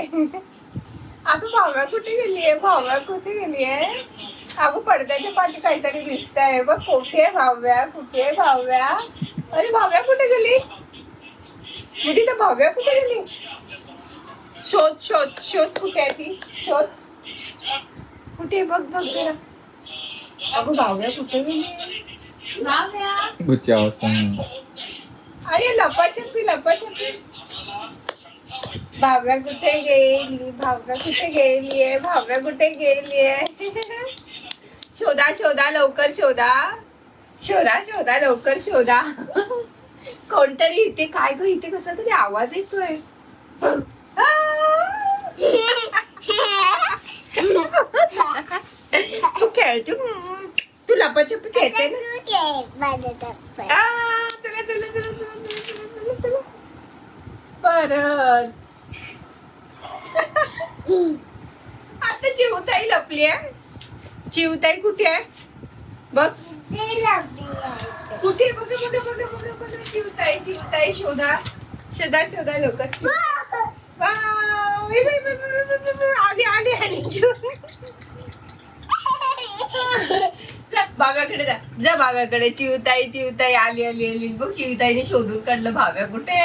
आता भाव्या कुठे गेलीये? भाव्या कुठे गेलीये? अगं पडद्याच्या पाठी काहीतरी दिसतंय बघ. कुठे आहे भाव्या? कुठे आहे भाव्या? अरे भाव्या कुठे गेली? मुदी तर भाव्या कुठे गेली? शोध शोध शोध. कुठे आहे ती? शोध. कुठे बघ बघ जरा. अगं भाव्या कुठे गेली? भाव्या कुठची अवस्था अरे लपाछपी लपाछपी. भाव्या कुठे गेली? भाव्या कुठे गेलीये? भाव्या कुठे गेलीये? शोधा शोधा लवकर शोधा. शोधा शोधा लवकर शोधा. कोणतरी इथे काय ग? इथे कसा तरी आवाज येतोय. तू खेळते? तू लपाछपी खेळते ना? चला चला चला चला चला चला. परत आता चिवताई लपली आहे. चिवताई कुठे आहे बघ? कुठे? बघ बघ बघ बघ बघ. चिवताई चिवताई शोधा शोधा शोधा लवकर. आली आली आली. भाव्याकडे जा जा. भाव्याकडे. चिवताई चिवताई आली आली आली. बघ चिवताईने शोधून काढलं भाव्या कुठे.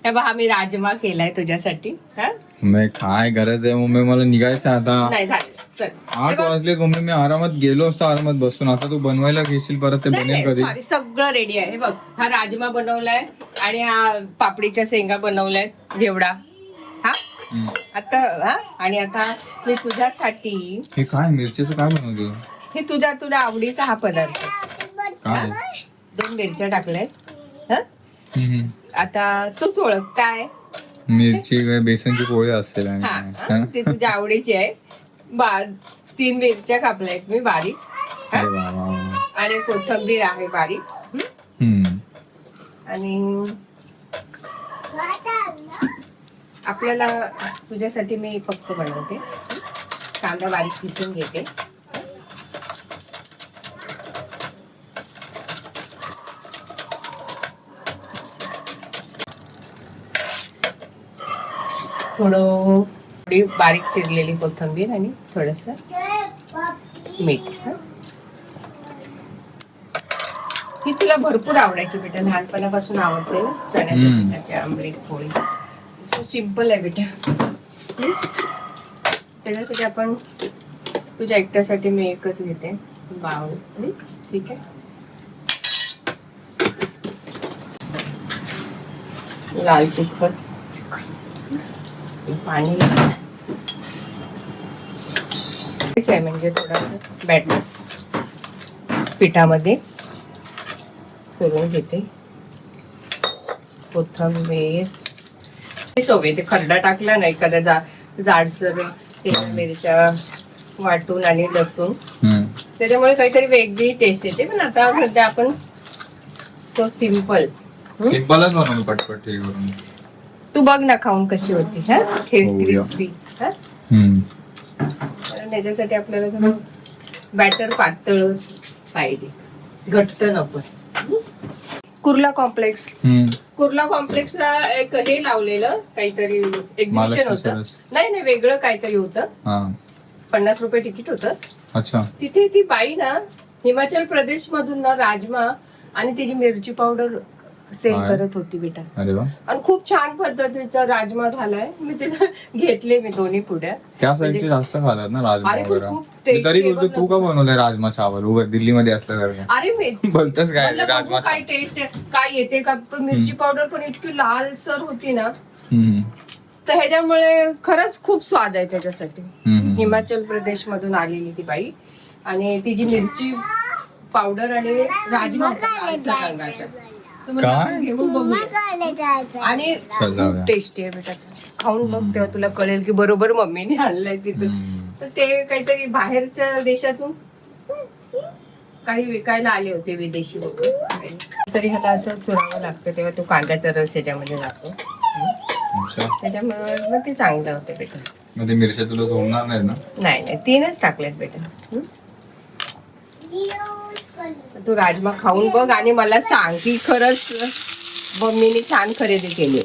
हे बघ आम्ही राजमा केलाय तुझ्यासाठी. हा मम्मी काय गरज आहे मम्मी, मला निघायचं आता. नाही झालं चल. 8 वाजलेत मम्मी, मी आरामात गेलो असतो आरामात बसून. आता तू बनवायला घेशील परत, ते बनेल कधी? सॉरी सगळं रेडी आहे. हे बघ हा राजमा बनवलाय आणि हा पापडीच्या शेंगा बनवलाय घेवडा. हा आता हा आणि आता मी तुझ्यासाठी हे काय मिरचीचं काय बनवते? हे तुझ्या तुझ्या आवडीचा हा पदार्थ. काय? 2 मिरच्या टाकल्यात. हा हम्म. आता तूच ओळख काय. मिरची बेसनची पोळी असेल आणि हा काय? ती तुझ्या आवडीची आहे. 3 मिरच्या कापल्यात मी बारीक. हा? अरे वा वा वा. आणि कोथिंबीर आहे बारीक. हम्म. आणि आपल्याला तुझ्यासाठी मी फक्त बनवते. कांदा बारीक किसून घेते. थोडी बारीक चिरलेली कोथिंबीर आणि थोडस मीठ. ही तुला भरपूर आवडायची बेटा, लहानपणापासून आवडते ना चण्याच्या पिठाची आंबली पोळी. सो सिम्पल आहे बेटा. त्याच्यासाठी आपण तुझ्या एकट्यासाठी मी एकच घेते बाउल. ठीक आहे. लाल तिखट, पाणी आहे म्हणजे थोडंसं बॅटर पिठामध्ये चुरून घेते. कोथिंबीर चव ते खरडा टाकला नाही एखाद्या जाडसर मिरच्या वाटून आणि लसूण, त्याच्यामुळे काहीतरी वेगळी टेस्ट येते. पण आता सध्या आपण सो सिम्पलच बनवू पटपट हे करून. तू बघ ना खाऊन कशी होती. हा क्रिस्पी. हा त्याच्यासाठी आपल्याला थोडं बॅटर पातळ पाहिजे, घट्ट नको. कुर्ला कॉम्प्लेक्स. कुर्ला कॉम्प्लेक्सला एक हे लावलेलं काहीतरी एक्झिबिशन होतं. नाही वेगळं काहीतरी होतं. 50 रुपये तिकीट होतं. अच्छा. तिथे ती बाई ना हिमाचल प्रदेश मधून ना राजमा आणि तिची मिरची पावडर सेल करत होती बेटा. अरे वा. आणि खूप छान पद्धतीचा राजमा झालाय. मी तिथे घेतले मी 2 पुड्या. त्या साईडचे जास्त खातात ना राजमा अरे वगैरे. खूप tasty तरी आहे बोलतो बघ तू का बनवलंय राजमा चावल उगाच दिल्लीमध्ये असल्यासारखं. अरे मी बोलतोस काय म्हणलं राजमा बघू काय टेस्ट आहे काय येते का. पण मिरची पावडर पण इतकी लालसर होती ना, तर ह्याच्यामुळे खरंच खूप स्वाद आहे त्याच्यासाठी. हिमाचल प्रदेश मधून आलेली ती बाई आणि तिची मिरची पावडर आणि राजमा लालसर रंगाचा. घेऊन बघू. आणि खूप टेस्टी आहे बेटा. खाऊन बघ तेव्हा तुला कळेल की बरोबर मम्मीने आणलंय तिथून. तर ते काहीतरी बाहेरच्या देशातून काही विकायला आले होते विदेशी लोक. तरी ह्याला असं चुरावं लागतं तेव्हा तो कांद्याचा रस ह्याच्यामध्ये लागतो. त्याच्यामुळे मग ते चांगलं होते बेटा. मध्ये मिरच्या तुला सोडणार नाही ना? नाही 3च टाकलेत बेटा. तू राजमा खाऊन बघ आणि मला सांग की खरंच मम्मीने छान खरेदी केली.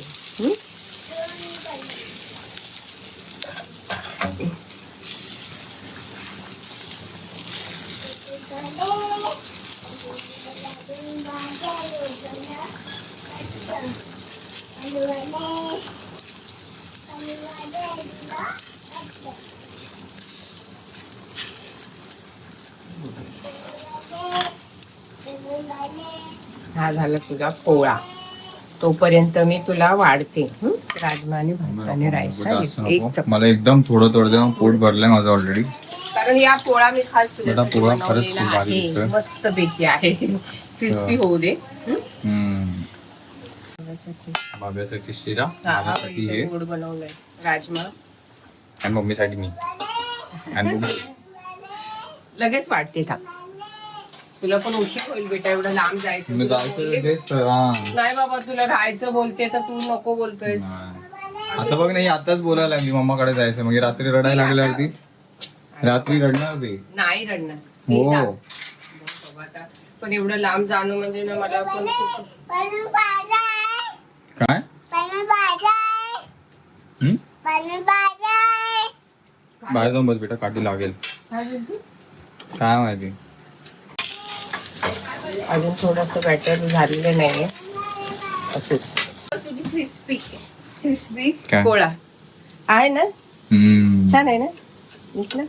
हा झाला तुझा पोळा. तोपर्यंत मी तुला वाढते राजमा आणि भात आणि राईस. एक मला एकदम थोडं थोडं देऊन पोट भरलंय माझं ऑलरेडी. कारण या पोळा मी खास तुझ्यासाठी पोळा खरंच खूप बनवलेला भारी आहे. दिसतोय. मस्त पैकी आहे. क्रिस्पी होऊ दे. बाब्यासाठी शिरा, माझ्यासाठी हे गोड बनवलंय राजमा आणि मम्मीसाठी मी. आणि लगेच वाढते थांब. तुला पण उशीर होईल बेटा, एवढं लांब जायचं. मी तुला जायचं बोलले. तेच तर, हा. नाही बाबा तुला राहायचं बोलते तर तू नको बोलतोयस. आता बघ नाही, आताच बोलायला लागली मम्माकडे जायचं, मग रात्री रडायला लागल्यावरती. रात्री रडणार बे. नाही रडणार. हो. बाबा आता पण एवढं लांब जाणं म्हणजे ना मला पण खूप. काय बाहेर जाऊन बस बेटा, काठी लागेल. काय माहिती. अजून थोडस बॅटर झालेलं नाहीये. असं तुझी क्रिस्पी काय? पोळा आहे ना, छान आहे ना, दिसलं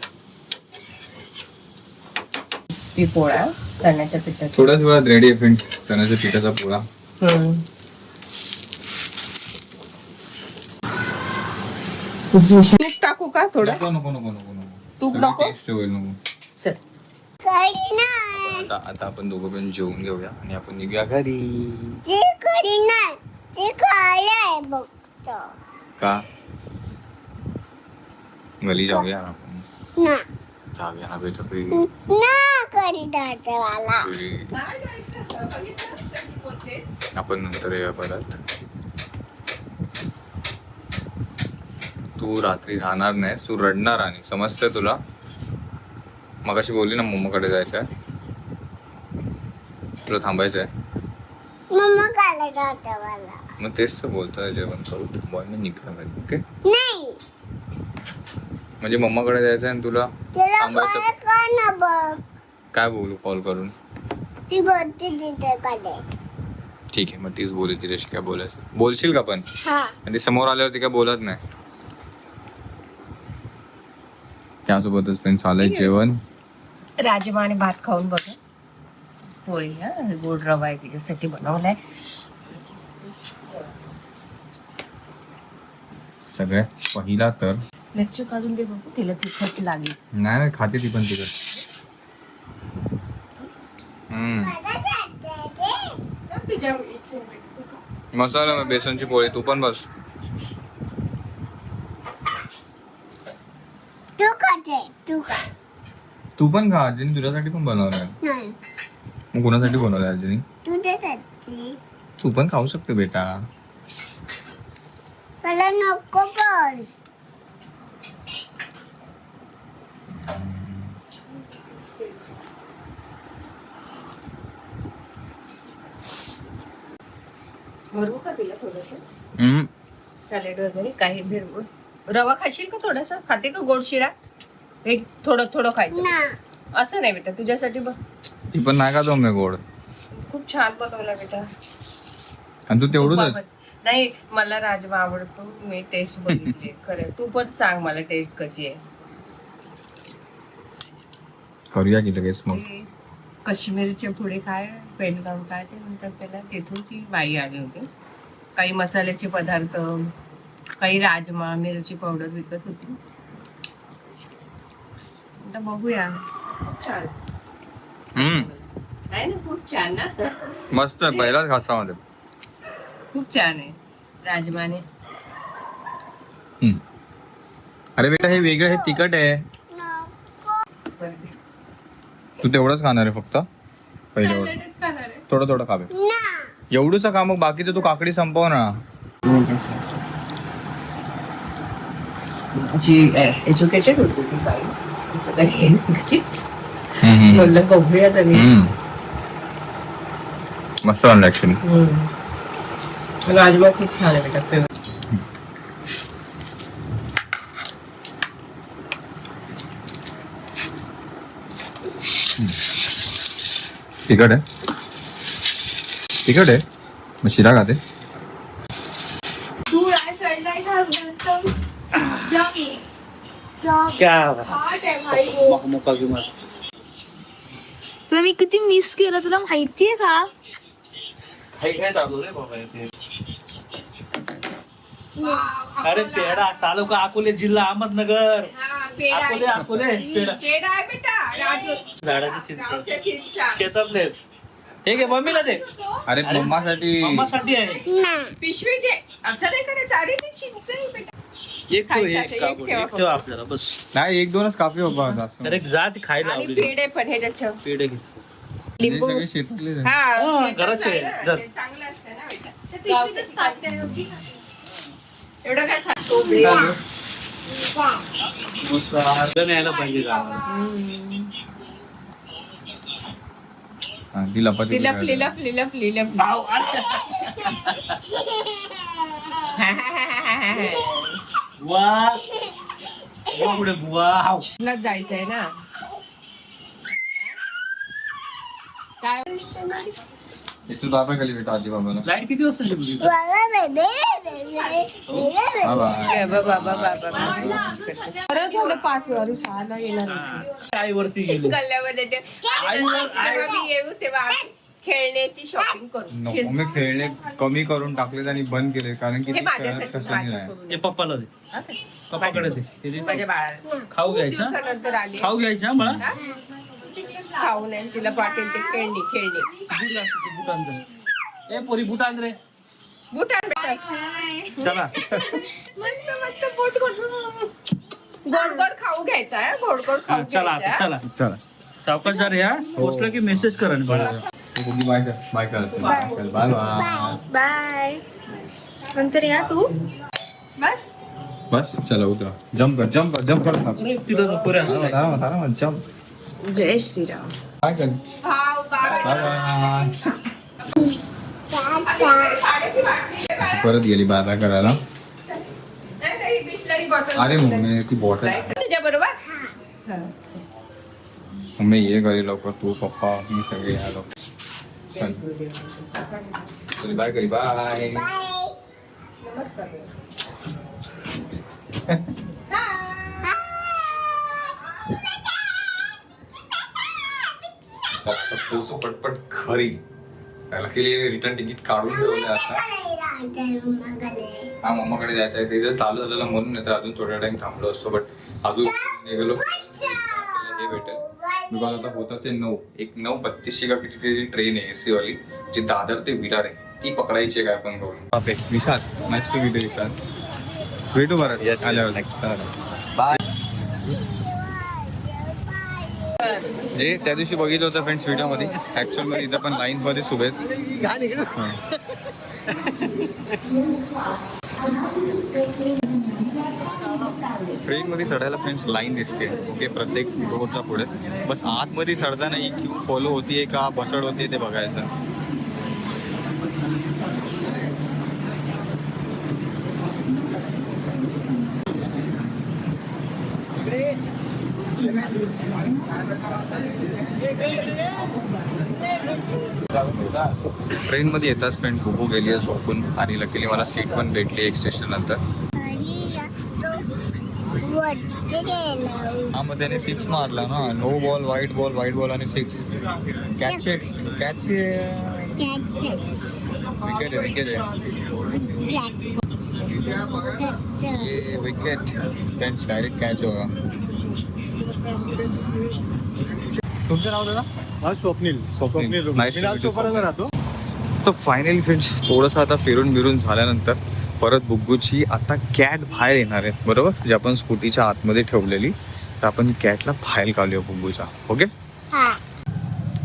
क्रिस्पी पोळा चण्याच्या पिठाचा. थोड्याच वेळात रेडी आहे फ्रेंड्स, चण्याच्या पिठाचा पोळा. तूप टाकू का थोडं? नको नको नको नको नको. तूप नको? टेस्ट होईल नको. चल आता आपण दोघं पण जेवून घेऊया आणि आपण निघूया घरी. का घरी जाऊया ना आपण. जाऊया ना बेटा घरी. आपण नंतर येऊया परत. तू रात्री राहणार नाहीस, तू रडणार आणि समजतंय तुला. मगाशी बोलली ना मम्माकडे जायचंय, तुला थांबायचंय. मग तेच तर बोलतोय, जेवण करू थांबवा मी निघा घरी. ओके म्हणजे मम्माकडे जायचंय आणि तुला थांबायचं. काय बोलू कॉल करून? ठीक आहे, मग तीच बोलली तिच्याशी. काय बोलायचं बोलशील का पण? आणि ती समोर आल्यावरती काय बोलत नाही. त्यासोबतच पण चाललंय जेवण. राजमा आणि भात खाऊन बघा. पोळी हा गोड रवा आहे तिच्यासाठी बनवलाय. सगळ्यात पहिला तर मिरची काढून दे बघू, तिला तिखट लागेल. नाही खाते ती पण तिकडे. मसाला मग बेसनची पोळी. तू पण बस. तू पण खा. आजीने तुझ्यासाठी पण बनवलंय. मग कोणासाठी बनवलंय आजीने? तू पण खाऊ शकते बेटा. नको पण भरवू का तिला थोडस सॅलेड वगैरे काही भरवू? रवा खाशील का थोडासा? खाते का गोड शिरा? एक थोडं थोडं खायचं. असं नाही बेटा, तुझ्यासाठी बघ. ती पण नाही का मी गोड. खूप छान बनवला बेटा. आणि तू तेवढंच. नाही मला राजमा आवडतो, मी टेस्ट बघितली. खरं तू पण सांग मला टेस्ट कशी आहे. करूया की लगेच मग. काश्मीरच्या पुढे काय पेलगाव काय ते म्हणतात त्याला, तिथून ती बाई आली होती. काही मसाल्याचे पदार्थ, काही राजमा मिरची पावडर विकत होती. आता बघूया. खूप छान आहे ना, खूप छान ना. मस्त आहे, पहिलाच घासामध्ये. खूप छान आहे राजमाने. अरे बेटा हे वेगळं, हे तिखट आहे. तू तेवढंच खाणार आहे फक्त पहिल्यावर. थोडं थोडं खावे. एवढंच खा, मग बाकीचं तू काकडी संपव ना. एज्युकेटेड होती ती बाई. म्हणलं बघूया तरी. मस्त आणलं ऍक्च्युली. राजमा खूप छान आहे बेटा, फेवरेट. तिखट आहे. तिखट आहे मग शिरा खाते. तू क्या हाट आहे भाई. मोका विमान. तुला मी किती मिस केलं तुला माहितीये का? काय काय चालू रे बाबा इथे. अरे पेढा तालुका अकोले जिल्हा अहमदनगर. हा, पेढा आहे. अकोले अकोले पेढा पेढा आहे बेटा राजू. झाडाची गावच्या चिंच चिंचा. शेतातले आहेत. हे घे मम्मीला दे. अरे मम्मासाठी मम्मासाठी आहे. पिशवी दे. असं नाही करायचं. अरे ते चिंच आहे बेटा. एक ठेव, खायचं एक असं, एक कापून, ठेवा एक ठेव आपल्याला बस. नाही, एक दोनच काफी बाबा जास्त. अरे जा ती खायला आणि आवडेल. पेढे पण ह्याच्यात ठेव. पेढे घे. हे लिंबू. सगळे शेतातले आहे. हा, हा, शेतात घराचे नाही आहे. ना, धर. ते चांगलं असतं ना बेटा. ते पिशवीतच टाकते. एवढं काय खातो मस्त अर्धन यायला पाहिजे गावाला. हा, ती लपाती लिलप करायला. लिलप लिलप लिलप. आव, अच्छा. वा वा पुढे वाव. तुला जायचंय ना. काय इथून बाबा खाली भेटा आजी बाबाला. लाईट किती वाजता गेली? बाबा. बरं झालं 5 वारू 6ला येणार होती. आई वरती गेली. गल्ल्यामध्ये जेव्हा मी येऊ तेव्हा आम्ही खेळण्याची शॉपिंग करू. नको, मी खेळणे कमी करून टाकले आणि बंद केले कारण की हे ते माझ्यासाठी तसं माझ्या नाही. करून हे पप्पाला दे. पप्पाकडे दे. हे दे. माझ्या बाळाला खाऊ खूप घ्यायचा. दिवसानंतर आली. खाऊ घ्यायचा मला. हा? खाऊ नाही तिला पाटील ते खेळणी बूट घाल तुझे, बूट आण जा. ए पोरी बूट आण रे. बूट आण बेटा. चला मस्त मस्त बोट गोड गोड खाऊ घ्यायचा आहे. गोड गोड हा, खाऊ चला आता घ्यायचा. चला. चला. सावकाश जा रे. हा पोचलं की मेसेज करा आणि बाळा. बाय कर. बाय कर. Bye bye. बाय. नंतर या तू बस. बस चला उतरा. जम्प कर, जम्प कर, जम्प कर. अरे तिला नको रे असं नाही. आरामात आरामात जम्प. जय श्रीराम. बाय कर. भाव बाय. Bye bye. परत गेली बाय बाय करायला. बिस्लरी बॉटल. अरे मम्मी ती बॉटल. तुझ्या बरोबर. मम्मी ये घरी लवकर. तू पप्पा मी सगळे आलो. चल चल बाय करी. बाय. नमस्कार. पोचू पटपट घरी. त्याला केली रिटर्न तिकीट काढून ठेवले आता. हा मम्माकडे जायचं आहे. ते जर चालू झालेलं म्हणून नाही तर अजून थोडा टाइम थांबलो असतो. बट अजून निघालो हे भेटेल बिकॉज आता होतं ते 9:32 का किती त्याची ट्रेन आहे AC वाली जी दादर ते विरार आहे. ती पकडायची काय पण करून. बापे विशाल नाईस टू मीट यू विशाल. भेटू बरं आल्यावर. जे त्या दिवशी बघितलं होतं फ्रेंड्स व्हिडिओमध्ये ऍक्च्युअल मध्ये इथं पण लाईन मध्ये उभे आहेत. ट्रेन मध्ये चढायला फ्रेंड्स लाईन दिसते. ओके प्रत्येक रोडच्या पुढे. बस आतमध्ये चढताना ही क्यू फॉलो होतीये का बसड होतीये ते बघायचं. ट्रेन मध्ये येताच फ्रेंड बुबू गेली आहे झोपून आणि लकीली मला सीट पण भेटली एक स्टेशन नंतर. हा मग त्याने 6 मारला ना. नो बॉल व्हाईट बॉल आणि 6 कॅच विकेट ये विकेट फ्रेंड्स डायरेक्ट कॅच होगा. तुमचं नाव दादा? हा Swapnil Nice to meet you, सोपाराला राहतो. तर फायनली फ्रेंड्स थोडंसं आता फिरून झाल्यानंतर परत बुग्गूची आता कॅट बाहेर येणार आहे बरोबर. जे आपण स्कूटीच्या आतमध्ये ठेवलेली तर आपण कॅटला बाहेर काढूया बुग्गूचा. ओके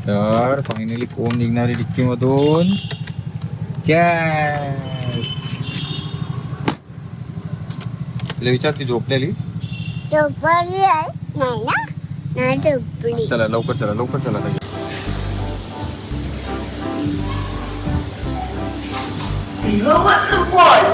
तर फायनली कोण निघणारी डिक्कीमधून? कॅट. तिला विचार ती झोपलेली. चला लवकर चला. You want some water?